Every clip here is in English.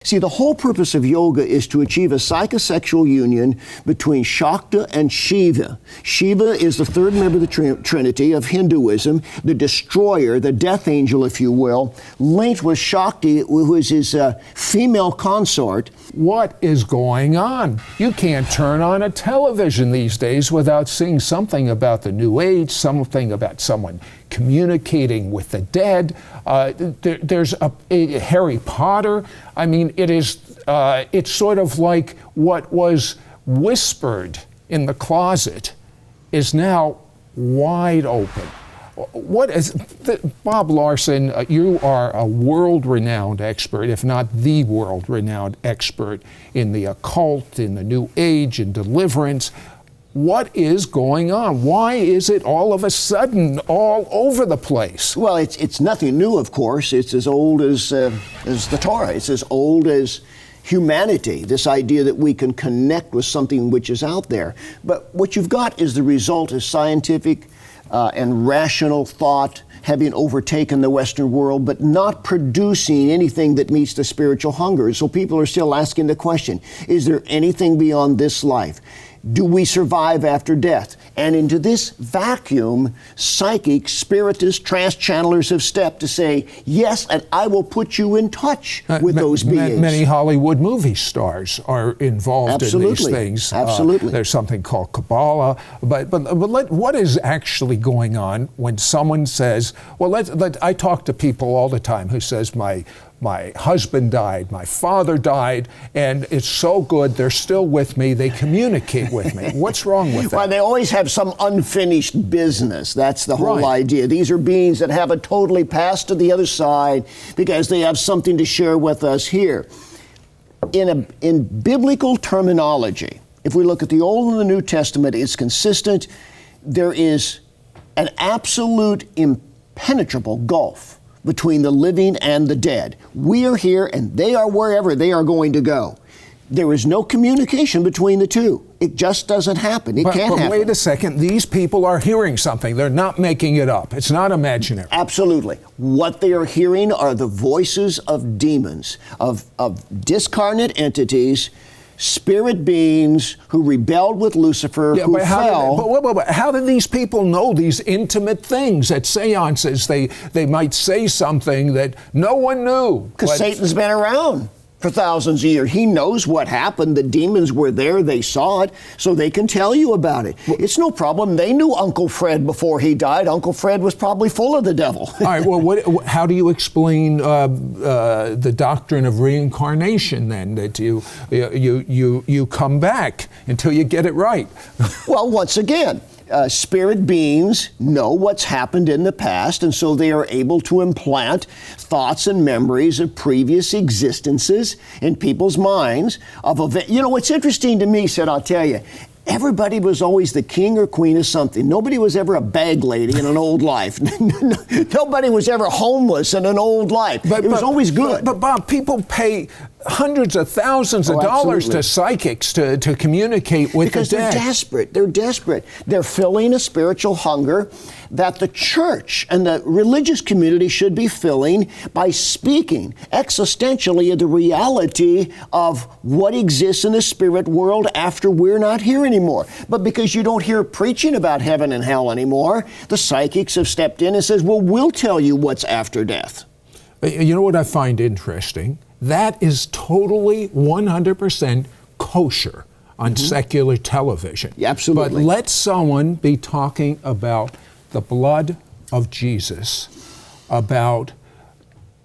See, the whole purpose of yoga is to achieve a psychosexual union between Shakti and Shiva. Shiva is the third member of the Trinity of Hinduism, the destroyer, the death angel, if you will, linked with Shakti, who is his female consort. What is going on? You can't turn on a television these days without seeing something about the New Age, something about someone communicating with the dead. There's a Harry Potter. I mean, it's sort of like what was whispered in the closet is now wide open. Bob Larson, you are a world-renowned expert, if not the world-renowned expert in the occult, in the New Age, in deliverance. What is going on? Why is it all of a sudden all over the place? Well, it's nothing new, of course. It's as old as the Torah. It's as old as humanity, this idea that we can connect with something which is out there. But what you've got is the result of scientific and rational thought having overtaken the Western world, but not producing anything that meets the spiritual hunger. So people are still asking the question, is there anything beyond this life? Do we survive after death? And into this vacuum, psychics, spiritists, trance channelers have stepped to say, yes, and I will put you in touch with those beings. Many Hollywood movie stars are involved in these things. Absolutely. There's something called Kabbalah. But what is actually going on when someone says, well, I talk to people all the time who says, my husband died, my father died, and it's so good, they're still with me, they communicate with me. What's wrong with that? Well, they always have some unfinished business. That's the whole idea. These are beings that haven't totally passed to the other side because they have something to share with us here. In biblical terminology, if we look at the Old and the New Testament, it's consistent. There is an absolute impenetrable gulf between the living and the dead. We are here and they are wherever they are going to go. There is no communication between the two. It just doesn't happen. It can't happen. But wait a second, these people are hearing something. They're not making it up. It's not imaginary. Absolutely. What they are hearing are the voices of demons, of discarnate entities, spirit beings who rebelled with Lucifer, who fell. But how did these people know these intimate things at seances? They might say something that no one knew. Because Satan's been around for thousands of years. He knows what happened. The demons were there. They saw it. So they can tell you about it. It's no problem. They knew Uncle Fred before he died. Uncle Fred was probably full of the devil. All right. Well, how do you explain the doctrine of reincarnation then? That you come back until you get it right. Well, once again, spirit beings know what's happened in the past, and so they are able to implant thoughts and memories of previous existences in people's minds of event. You know, what's interesting to me, Sid, I'll tell you, everybody was always the king or queen of something. Nobody was ever a bag lady in an old life. Nobody was ever homeless in an old life. It was always good. But Bob, people pay hundreds of thousands of dollars to psychics to communicate with the dead. Because they're desperate. They're desperate. They're filling a spiritual hunger that the church and the religious community should be filling by speaking existentially of the reality of what exists in the spirit world after we're not here anymore. But because you don't hear preaching about heaven and hell anymore, the psychics have stepped in and says, well, we'll tell you what's after death. You know what I find interesting? That is totally 100% kosher on secular television. Yeah, absolutely. But let someone be talking about the blood of Jesus, about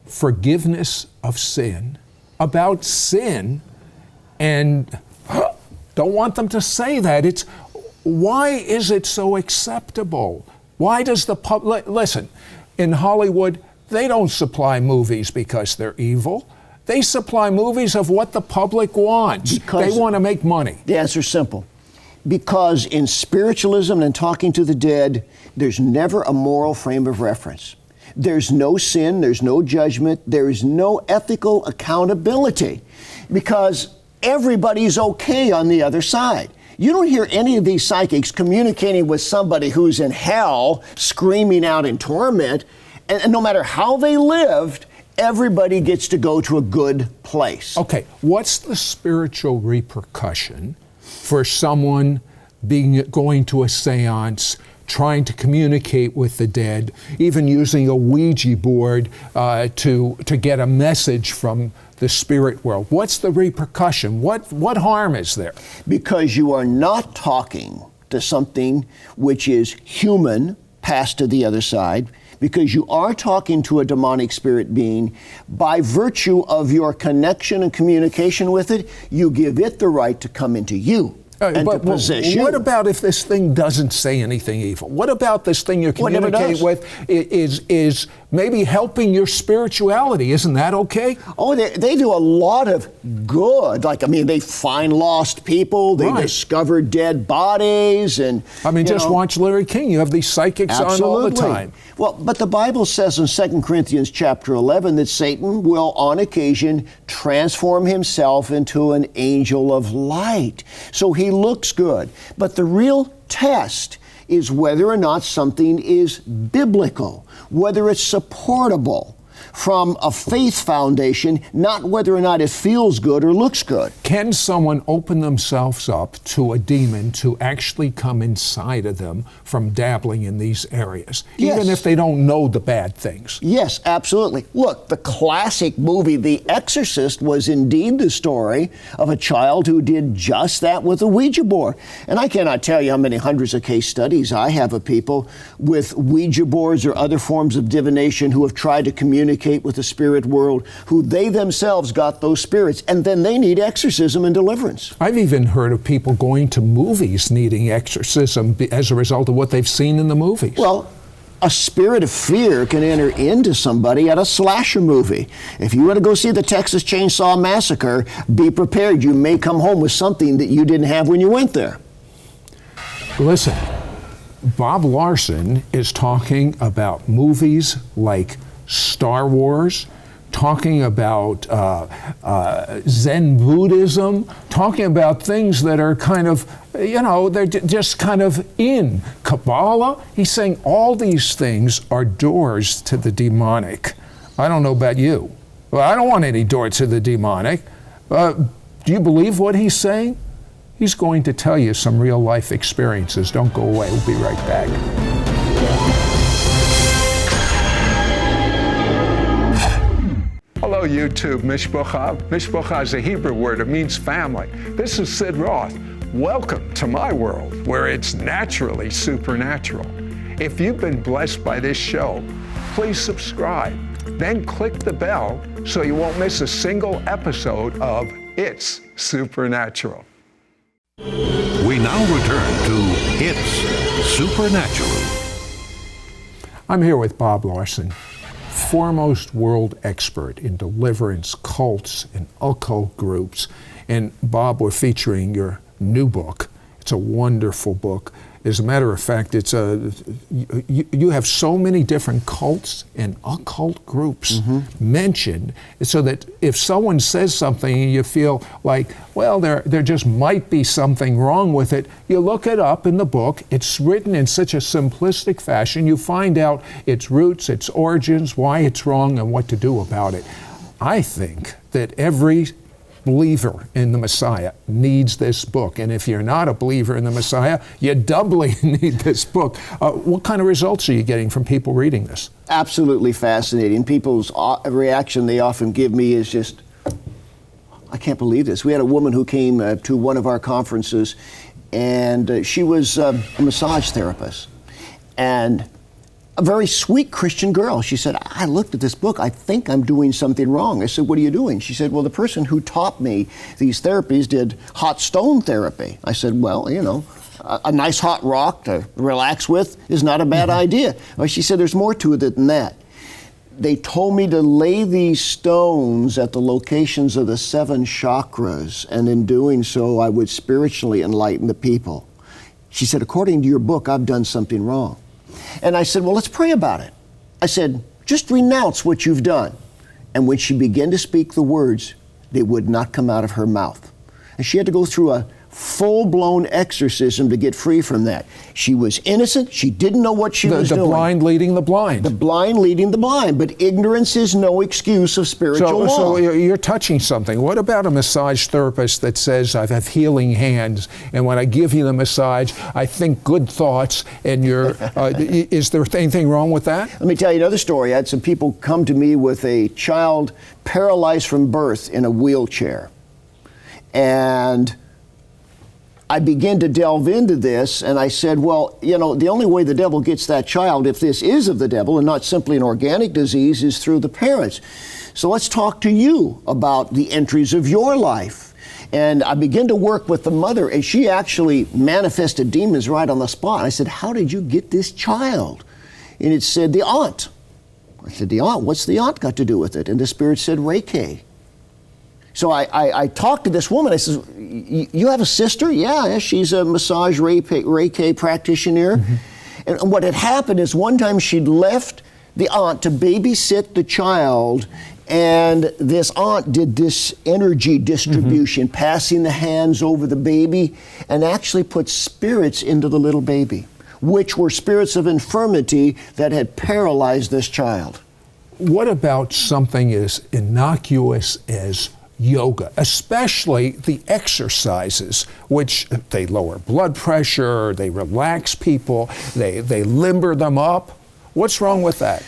forgiveness of sin, about sin, and don't want them to say that. Why is it so acceptable? Why does the public, listen, in Hollywood, they don't supply movies because they're evil. They supply movies of what the public wants. They want to make money. The answer's simple. Because in spiritualism and talking to the dead, there's never a moral frame of reference. There's no sin, there's no judgment, there is no ethical accountability. Because everybody's okay on the other side. You don't hear any of these psychics communicating with somebody who's in hell, screaming out in torment, and no matter how they lived, everybody gets to go to a good place. Okay, what's the spiritual repercussion for someone going to a seance, trying to communicate with the dead, even using a Ouija board to get a message from the spirit world? What's the repercussion? What harm is there? Because you are not talking to something which is human, passed to the other side, because you are talking to a demonic spirit being. By virtue of your connection and communication with it, you give it the right to come into you. And to possess you. What about if this thing doesn't say anything evil? What about this thing you're communicating with is maybe helping your spirituality? Isn't that okay? Oh, they do a lot of good. They find lost people. They discover dead bodies. And just watch Larry King. You have these psychics on all the time. Well, but the Bible says in 2 Corinthians chapter 11 that Satan will, on occasion, transform himself into an angel of light. So he looks good. But the real test is whether or not something is biblical, whether it's supportable from a faith foundation, not whether or not it feels good or looks good. Can someone open themselves up to a demon to actually come inside of them from dabbling in these areas, even if they don't know the bad things? Yes, absolutely. Look, the classic movie The Exorcist was indeed the story of a child who did just that with a Ouija board. And I cannot tell you how many hundreds of case studies I have of people with Ouija boards or other forms of divination who have tried to communicate with the spirit world, who they themselves got those spirits, and then they need exorcism and deliverance. I've even heard of people going to movies needing exorcism as a result of what they've seen in the movies. Well, a spirit of fear can enter into somebody at a slasher movie. If you want to go see the Texas Chainsaw Massacre, be prepared. You may come home with something that you didn't have when you went there. Listen, Bob Larson is talking about movies like Star Wars, talking about Zen Buddhism, talking about things that are kind of, they're just kind of in Kabbalah. He's saying all these things are doors to the demonic. I don't know about you. Well, I don't want any door to the demonic. Do you believe what he's saying? He's going to tell you some real life experiences. Don't go away. We'll be right back. Hello, YouTube, Mishpocha. Mishpocha is a Hebrew word. It means family. This is Sid Roth. Welcome to my world, where it's naturally supernatural. If you've been blessed by this show, please subscribe. Then click the bell so you won't miss a single episode of It's Supernatural. We now return to It's Supernatural. I'm here with Bob Larson, foremost world expert in deliverance, cults, and occult groups. And Bob, we're featuring your new book. It's a wonderful book. As a matter of fact, you have so many different cults and occult groups mentioned, so that if someone says something and you feel like, well, there just might be something wrong with it, you look it up in the book. It's written in such a simplistic fashion. You find out its roots, its origins, why it's wrong, and what to do about it. I think that every believer in the Messiah needs this book. And if you're not a believer in the Messiah, you doubly need this book. What kind of results are you getting from people reading this? Absolutely fascinating. People's reaction they often give me is just, I can't believe this. We had a woman who came to one of our conferences, and she was a massage therapist. And a very sweet Christian girl. She said, I looked at this book, I think I'm doing something wrong. I said, what are you doing? She said, well, the person who taught me these therapies did hot stone therapy. I said, well, a nice hot rock to relax with is not a bad idea. Well, she said, there's more to it than that. They told me to lay these stones at the locations of the 7 chakras, and in doing so, I would spiritually enlighten the people. She said, according to your book, I've done something wrong. And I said, well, let's pray about it. I said, just renounce what you've done. And when she began to speak the words, they would not come out of her mouth. And she had to go through a full-blown exorcism to get free from that. She was innocent. She didn't know what she was doing. The blind leading the blind. The blind leading the blind. But ignorance is no excuse of spiritual law. So you're touching something. What about a massage therapist that says, I have healing hands, and when I give you the massage, I think good thoughts, and you're, is there anything wrong with that? Let me tell you another story. I had some people come to me with a child paralyzed from birth in a wheelchair. And I began to delve into this, and I said, well, you know, the only way the devil gets that child, if this is of the devil and not simply an organic disease, is through the parents. So let's talk to you about the entries of your life. And I began to work with the mother, and she actually manifested demons right on the spot. I said, how did you get this child? And it said, the aunt. I said, the aunt? What's the aunt got to do with it? And the spirit said, Reiki. So I talked to this woman. I said, you have a sister? Yeah, she's a massage Reiki practitioner. Mm-hmm. And what had happened is one time she'd left the aunt to babysit the child, and this aunt did this energy distribution, passing the hands over the baby, and actually put spirits into the little baby, which were spirits of infirmity that had paralyzed this child. What about something as innocuous as yoga, especially the exercises, which they lower blood pressure, they relax people, they limber them up? What's wrong with that?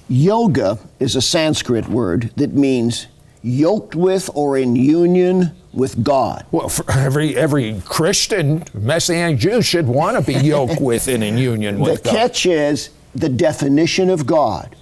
Yoga is a Sanskrit word that means yoked with or in union with God. Well, for every Christian, Messianic Jew should want to be yoked with and in union with God. The catch is the definition of God.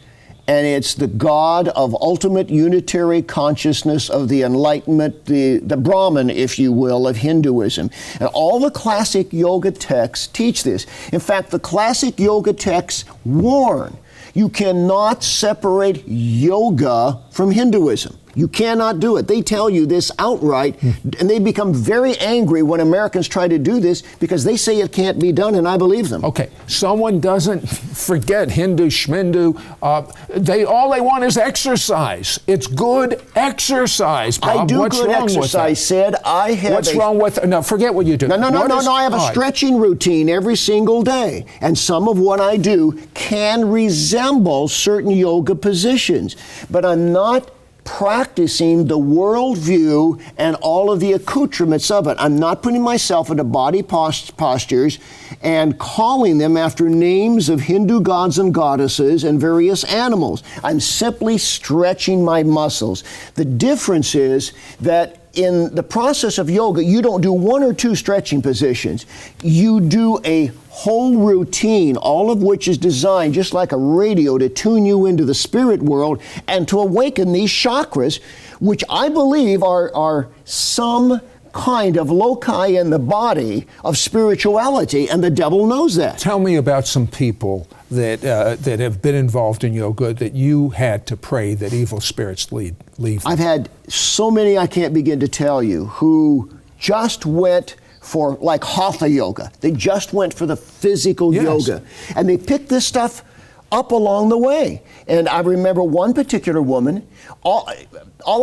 And it's the God of ultimate unitary consciousness of the enlightenment, the Brahman, if you will, of Hinduism. And all the classic yoga texts teach this. In fact, the classic yoga texts warn you cannot separate yoga from Hinduism. You cannot do it. They tell you this outright, and they become very angry when Americans try to do this because they say it can't be done, and I believe them. Okay, someone doesn't forget Hindu, Shmindu. All they want is exercise. It's good exercise, Bob. I do What's good wrong exercise, Sid. I have What's wrong with, no, forget what you do. No, I have a stretching routine every single day, and some of what I do can resemble certain yoga positions, but I'm not practicing the worldview and all of the accoutrements of it. I'm not putting myself into body postures and calling them after names of Hindu gods and goddesses and various animals. I'm simply stretching my muscles. The difference is that in the process of yoga, you don't do one or two stretching positions. You do a whole routine, all of which is designed just like a radio to tune you into the spirit world and to awaken these chakras, which I believe are some kind of loci in the body of spirituality, and the devil knows that. Tell me about some people that have been involved in yoga that you had to pray that evil spirits leave. I've had so many I can't begin to tell you who just went for like hatha yoga. They just went for the physical yoga. And they picked this stuff up along the way. And I remember one particular woman, all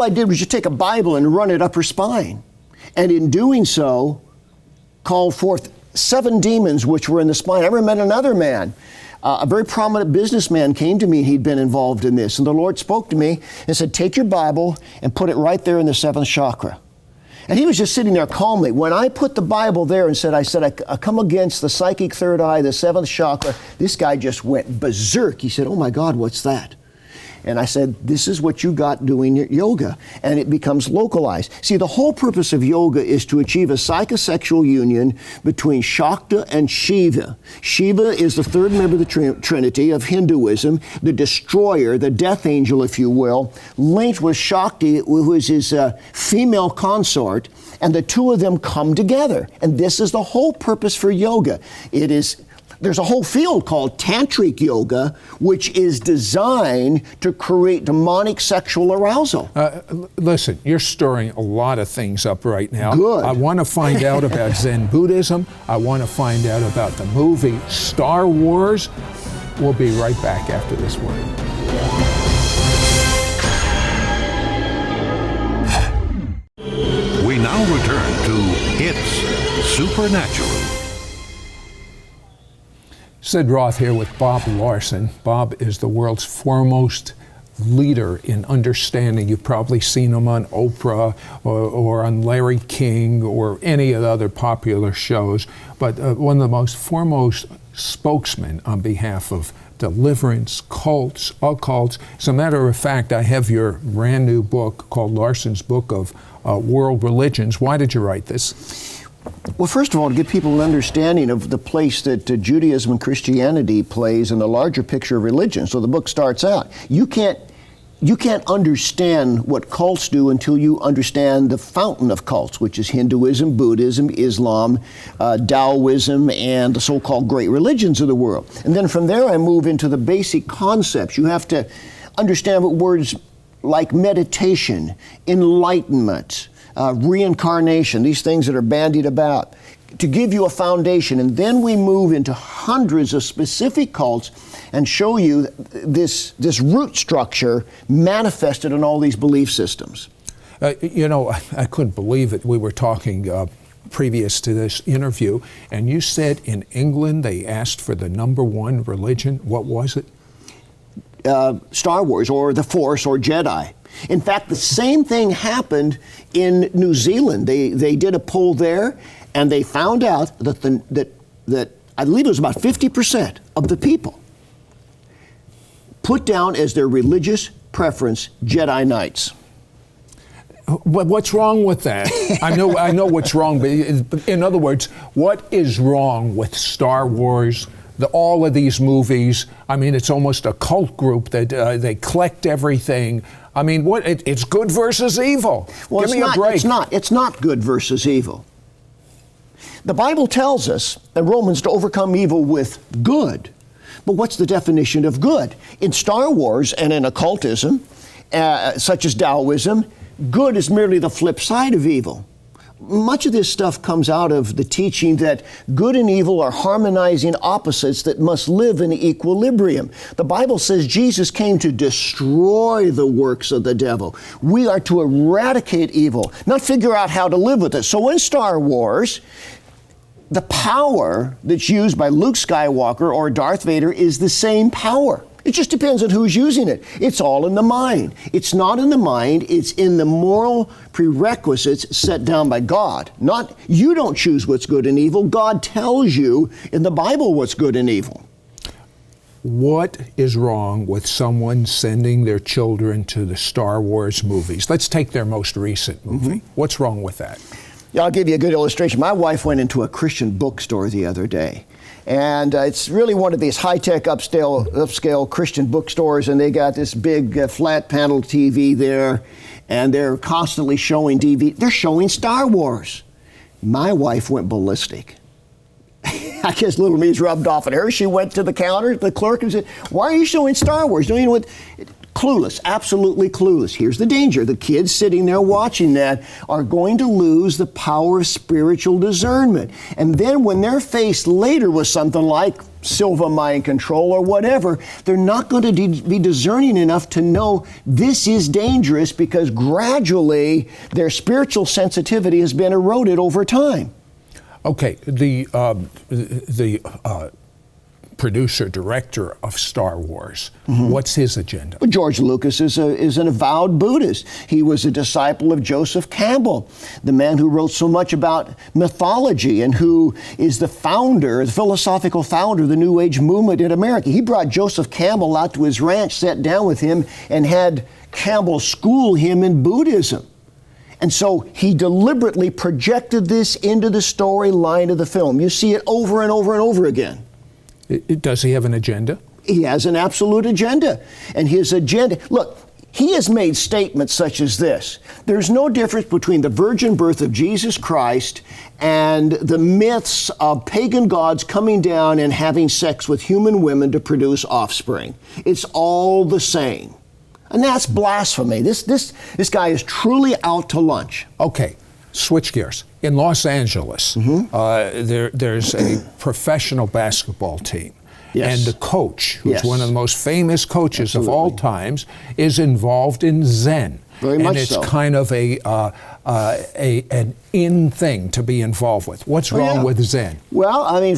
I did was just take a Bible and run it up her spine. And in doing so, called forth 7 demons which were in the spine. I ever met another man, a very prominent businessman came to me, and he'd been involved in this. And the Lord spoke to me and said, take your Bible and put it right there in the 7th chakra. And he was just sitting there calmly. When I put the Bible there and I come against the psychic third eye, the 7th chakra, this guy just went berserk. He said, oh my God, what's that? And I said, this is what you got doing yoga. And it becomes localized. See, the whole purpose of yoga is to achieve a psychosexual union between Shakti and Shiva. Shiva is the third member of the Trinity of Hinduism, the destroyer, the death angel, if you will, linked with Shakti, who is his female consort, and the two of them come together. And this is the whole purpose for yoga. There's a whole field called Tantric yoga, which is designed to create demonic sexual arousal. Listen, you're stirring a lot of things up right now. Good. I want to find out about Zen Buddhism. I want to find out about the movie Star Wars. We'll be right back after this word. We now return to It's supernatural. Sid Roth here with Bob Larson. Bob is the world's foremost leader in understanding. You've probably seen him on Oprah or on Larry King or any of the other popular shows, but one of the most foremost spokesmen on behalf of deliverance, cults, occults. As a matter of fact, I have your brand new book called Larson's Book of World Religions. Why did you write this? Well, first of all, to give people an understanding of the place that Judaism and Christianity plays in the larger picture of religion. So the book starts out, you can't understand what cults do until you understand the fountain of cults, which is Hinduism, Buddhism, Islam, Taoism, and the so-called great religions of the world. And then from there I move into the basic concepts. You have to understand what words like meditation, enlightenment, reincarnation, these things that are bandied about, to give you a foundation. And then we move into hundreds of specific cults and show you this root structure manifested in all these belief systems. I couldn't believe it. We were talking previous to this interview, and you said in England they asked for the number one religion. What was it? Star Wars, or the Force, or Jedi. In fact, the same thing happened in New Zealand. They did a poll there, and they found out that I believe it was about 50% of the people put down as their religious preference Jedi Knights. What's wrong with that? I know what's wrong, but in other words, what is wrong with Star Wars? All of these movies, I mean, it's almost a cult group that they collect everything. I mean, it's good versus evil. Well, Give me a break. It's not good versus evil. The Bible tells us in Romans to overcome evil with good. But what's the definition of good? In Star Wars and in occultism, such as Taoism, good is merely the flip side of evil. Much of this stuff comes out of the teaching that good and evil are harmonizing opposites that must live in equilibrium. The Bible says Jesus came to destroy the works of the devil. We are to eradicate evil, not figure out how to live with it. So in Star Wars, the power that's used by Luke Skywalker or Darth Vader is the same power. It just depends on who's using it. It's all in the mind. It's not in the mind, it's in the moral prerequisites set down by God. Not, you don't choose what's good and evil. God tells you in the Bible what's good and evil. What is wrong with someone sending their children to the Star Wars movies? Let's take their most recent movie. What's wrong with that? Yeah, I'll give you a good illustration. My wife went into a Christian bookstore the other day. And it's really one of these high-tech, upscale Christian bookstores, and they got this big flat-panel TV there, and they're constantly showing DVD. They're showing Star Wars. My wife went ballistic. I guess little me's rubbed off on her. She went to the counter, the clerk, and said, "Why are you showing Star Wars? Don't you know what?" Clueless, absolutely clueless. Here's the danger. The kids sitting there watching that are going to lose the power of spiritual discernment. And then when they're faced later with something like Silva mind control or whatever, they're not going to be discerning enough to know this is dangerous, because gradually their spiritual sensitivity has been eroded over time. Okay, the producer, director of Star Wars. What's his agenda? Well, George Lucas is an avowed Buddhist. He was a disciple of Joseph Campbell, the man who wrote so much about mythology and who is the founder, the philosophical founder of the New Age movement in America. He brought Joseph Campbell out to his ranch, sat down with him, and had Campbell school him in Buddhism. And so he deliberately projected this into the storyline of the film. You see it over and over and over again. Does he have an agenda? He has an absolute agenda. And his agenda, look, he has made statements such as this: there's no difference between the virgin birth of Jesus Christ and the myths of pagan gods coming down and having sex with human women to produce offspring. It's all the same. And that's blasphemy. This guy is truly out to lunch. Okay, switch gears. In Los Angeles, there's a professional basketball team. Yes. And the coach, who's Yes. one of the most famous coaches of all times, is involved in Zen. Very and much it's so. kind of an in thing to be involved with. What's wrong with Zen? Well, I mean,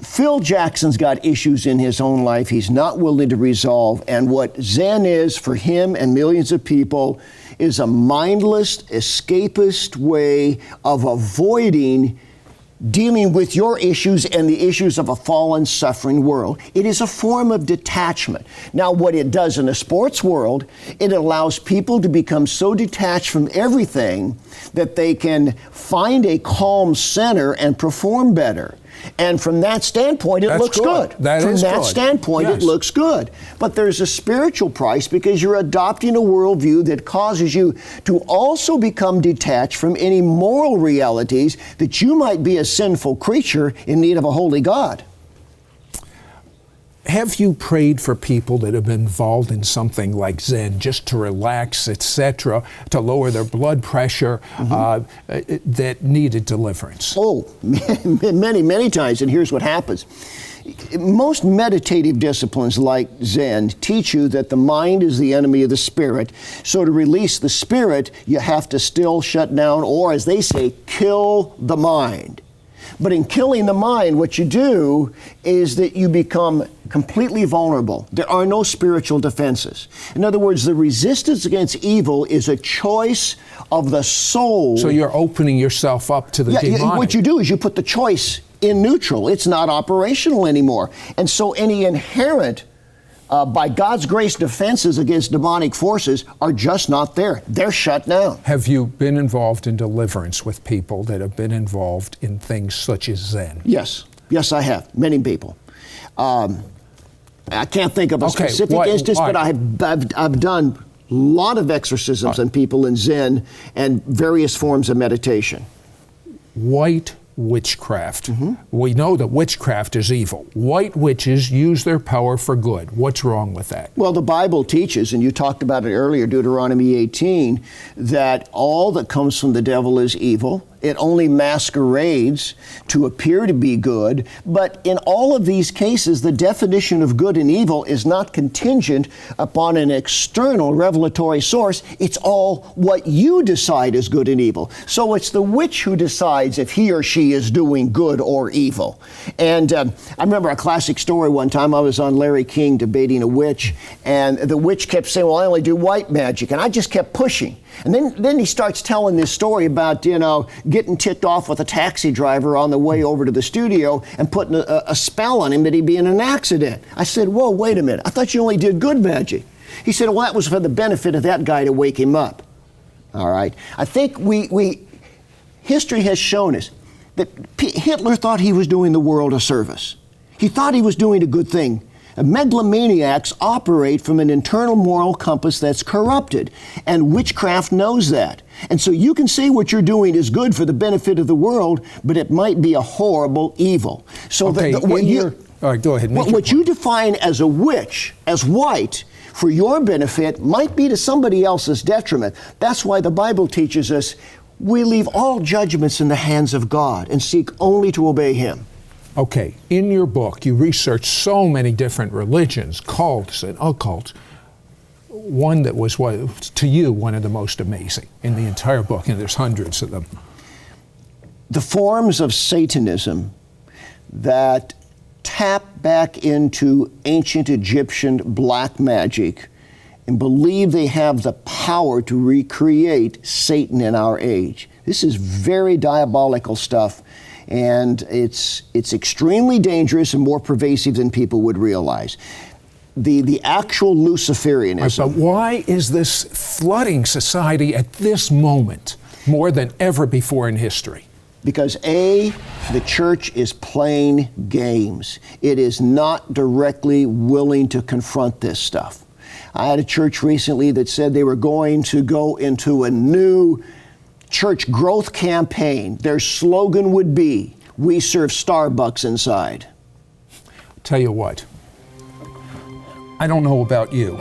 Phil Jackson's got issues in his own life he's not willing to resolve, and what Zen is for him and millions of people is a mindless, escapist way of avoiding dealing with your issues and the issues of a fallen, suffering world. It is a form of detachment. Now, what it does in the sports world, it allows people to become so detached from everything that they can find a calm center and perform better. And from that standpoint, it looks good. From that standpoint, it looks good. But there's a spiritual price because you're adopting a worldview that causes you to also become detached from any moral realities that you might be a sinful creature in need of a holy God. Have you prayed for people that have been involved in something like Zen, just to relax, etc., to lower their blood pressure, that needed deliverance? Oh, many, many times, and here's what happens. Most meditative disciplines like Zen teach you that the mind is the enemy of the spirit. So to release the spirit, you have to still shut down, or as they say, kill the mind. But in killing the mind, what you do is that you become completely vulnerable. There are no spiritual defenses. In other words, the resistance against evil is a choice of the soul. So you're opening yourself up to the demonic. What you do is you put the choice in neutral. It's not operational anymore. And so any inherent, by God's grace, defenses against demonic forces are just not there. They're shut down. Have you been involved in deliverance with people that have been involved in things such as Zen? Yes. Yes, I have. Many people. I can't think of a specific instance, but I've done a lot of exorcisms on people in Zen and various forms of meditation. White witchcraft. We know that witchcraft is evil. White witches use their power for good. What's wrong with that? Well, the Bible teaches, and you talked about it earlier, Deuteronomy 18, that all that comes from the devil is evil. It only masquerades to appear to be good. But in all of these cases, the definition of good and evil is not contingent upon an external revelatory source. It's all what you decide is good and evil. So it's the witch who decides if he or she is doing good or evil. And I remember a classic story one time. I was on Larry King debating a witch, and the witch kept saying, well, I only do white magic. And I just kept pushing. And then he starts telling this story about, getting ticked off with a taxi driver on the way over to the studio and putting a spell on him that he'd be in an accident. I said, whoa, wait a minute. I thought you only did good magic. He said, well, that was for the benefit of that guy to wake him up. All right. I think history has shown us that Hitler thought he was doing the world a service. He thought he was doing a good thing. Megalomaniacs operate from an internal moral compass that's corrupted, and witchcraft knows that. And so you can say what you're doing is good for the benefit of the world, but it might be a horrible evil. So all right, go ahead. What you define as a witch, as white, for your benefit, might be to somebody else's detriment. That's why the Bible teaches us we leave all judgments in the hands of God and seek only to obey Him. Okay, in your book, you research so many different religions, cults and occults. One that was, to you, one of the most amazing in the entire book, and there's hundreds of them. The forms of Satanism that tap back into ancient Egyptian black magic and believe they have the power to recreate Satan in our age. This is very diabolical stuff. And it's extremely dangerous and more pervasive than people would realize. The actual Luciferianism. But why is this flooding society at this moment more than ever before in history? Because the church is playing games. It is not directly willing to confront this stuff. I had a church recently that said they were going to go into a new church growth campaign. Their slogan would be, we serve Starbucks inside. Tell you what, I don't know about you,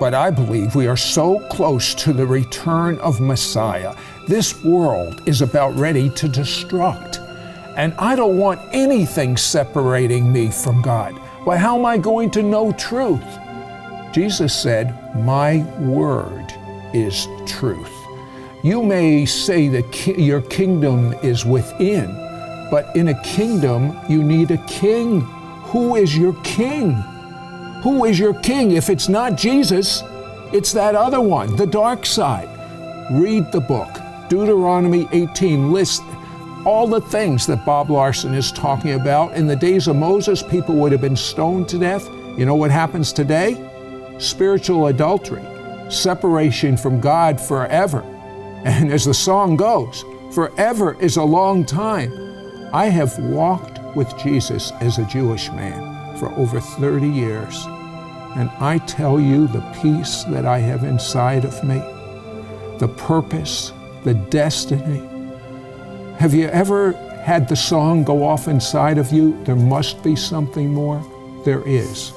but I believe we are so close to the return of Messiah. This world is about ready to destruct. And I don't want anything separating me from God. Well, how am I going to know truth? Jesus said, my word is truth. You may say that your kingdom is within, but in a kingdom, you need a king. Who is your king? Who is your king? If it's not Jesus, it's that other one, the dark side. Read the book. Deuteronomy 18 lists all the things that Bob Larson is talking about. In the days of Moses, people would have been stoned to death. You know what happens today? Spiritual adultery, separation from God forever. And as the song goes, forever is a long time. I have walked with Jesus as a Jewish man for over 30 years. And I tell you the peace that I have inside of me, the purpose, the destiny. Have you ever had the song go off inside of you? There must be something more. There is.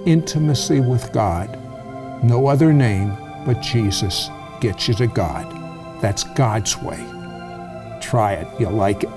Intimacy with God. No other name but Jesus gets you to God. That's God's way. Try it. You'll like it.